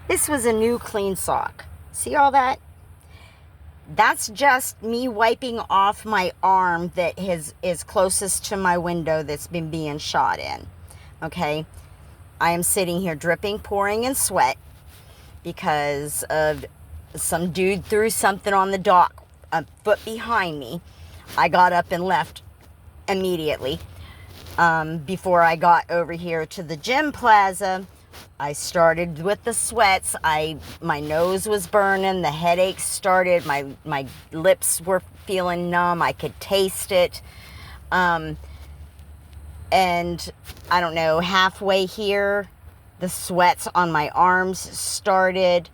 This was a new clean sock. See all that? That's just me wiping off my arm that is closest to my window that's been being shot in. Okay? I am sitting here dripping, pouring in sweat because of some dude threw something on the dock a foot behind me. I got up and left immediately. Before I got over here to the gym plaza, I started with the sweats. My nose was burning, the headaches started, my lips were feeling numb, I could taste it. And I don't know, halfway here, the sweats on my arms started.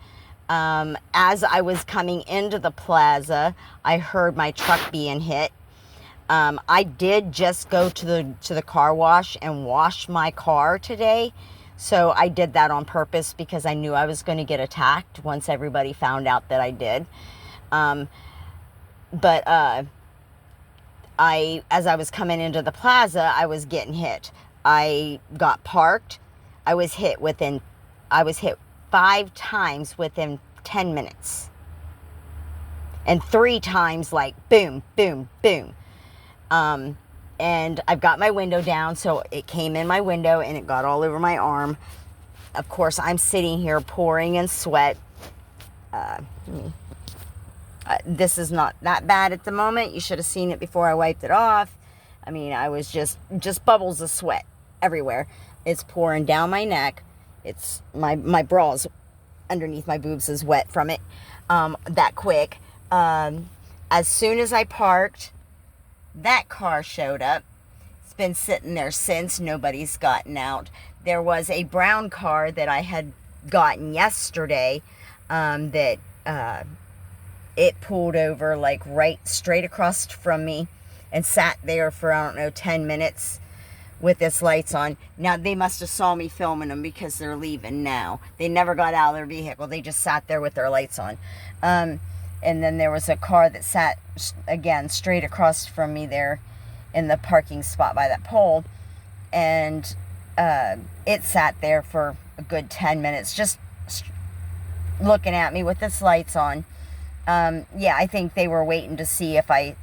As I was coming into the plaza, I heard my truck being hit. I did just go to the car wash and wash my car today. So I did that on purpose because I knew I was going to get attacked once everybody found out that I did. As I was coming into the plaza, I was getting hit. I got parked. I was hit 5 times within 10 minutes. And 3 times like boom, boom, boom. And I've got my window down, so it came in my window and it got all over my arm. Of course, I'm sitting here pouring in sweat. This is not that bad at the moment. You should have seen it before I wiped it off. I mean, I was just bubbles of sweat everywhere. It's pouring down my neck. It's my bras underneath my boobs is wet from it that quick. As soon as I parked, that car showed up. It's been sitting there since. Nobody's gotten out. There was a brown car that I had gotten yesterday that it pulled over like right straight across from me and sat there for, I don't know, 10 minutes with its lights on. Now, they must have saw me filming them because they're leaving now. They never got out of their vehicle. They just sat there with their lights on. And then there was a car that sat, again, straight across from me there in the parking spot by that pole. And it sat there for a good 10 minutes, just looking at me with its lights on. Yeah, I think they were waiting to see if I,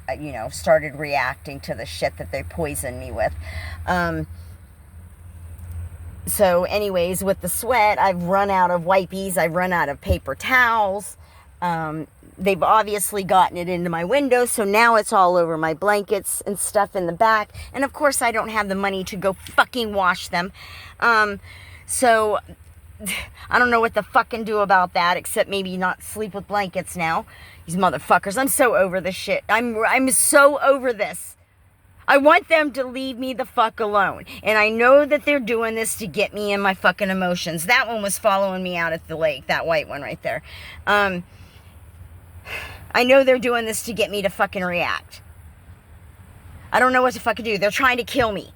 started reacting to the shit that they poisoned me with. So anyways, with the sweat, I've run out of wipies. I've run out of paper towels. They've obviously gotten it into my window, so now it's all over my blankets and stuff in the back. And of course, I don't have the money to go fucking wash them. So I don't know what to fucking do about that, except maybe not sleep with blankets now. These motherfuckers, I'm so over this shit. I'm so over this. I want them to leave me the fuck alone. And I know that they're doing this to get me in my fucking emotions. That one was following me out at the lake, that white one right there. I know they're doing this to get me to fucking react. I don't know what to fucking do. They're trying to kill me.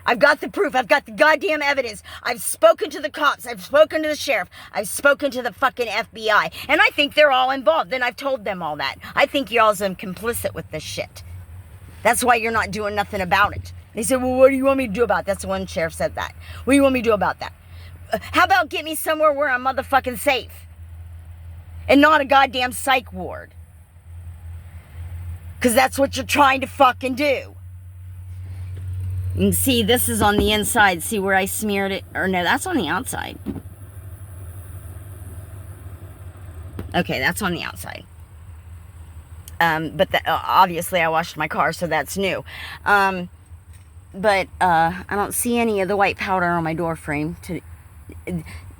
I've got the proof. I've got the goddamn evidence. I've spoken to the cops. I've spoken to the sheriff. I've spoken to the fucking FBI. And I think they're all involved. And I've told them all that. I think y'all's complicit with this shit. That's why you're not doing nothing about it. They said, well, what do you want me to do about it? That's the one sheriff said that. What do you want me to do about that? How about get me somewhere where I'm motherfucking safe? And not a goddamn psych ward. Because that's what you're trying to fucking do. You can see this is on the inside. See where I smeared it? Or no, that's on the outside. Okay, that's on the outside. But obviously I washed my car, so that's new. But I don't see any of the white powder on my door frame.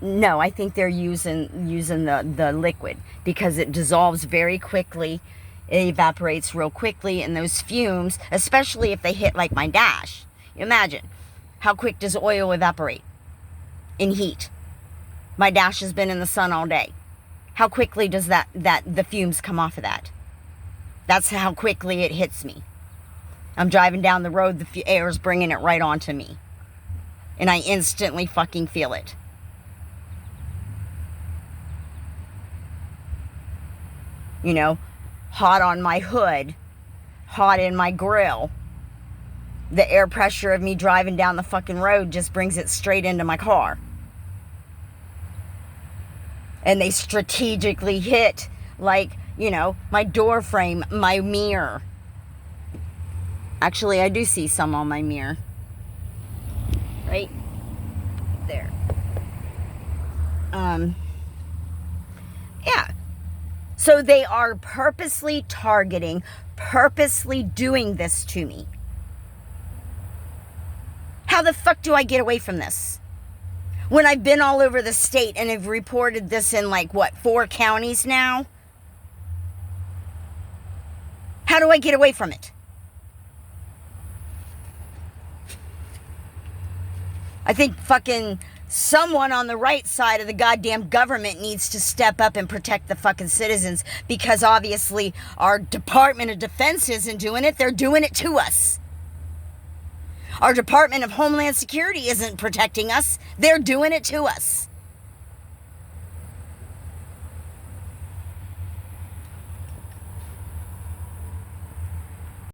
No, I think they're using the liquid because it dissolves very quickly. It evaporates real quickly, and those fumes, especially if they hit like my dash. Imagine, how quick does oil evaporate in heat? My dash has been in the sun all day. How quickly does the fumes come off of that? That's how quickly it hits me. I'm driving down the road, the air's bringing it right onto me. And I instantly fucking feel it. Hot on my hood, hot in my grill. The air pressure of me driving down the fucking road just brings it straight into my car. And they strategically hit, like, you know, my door frame, my mirror. Actually, I do see some on my mirror. Right there. Yeah. So they are purposely targeting, purposely doing this to me. How the fuck do I get away from this? When I've been all over the state and have reported this in, like, what, 4 counties now? How do I get away from it? I think fucking someone on the right side of the goddamn government needs to step up and protect the fucking citizens, because obviously our Department of Defense isn't doing it. They're doing it to us. Our Department of Homeland Security isn't protecting us. They're doing it to us.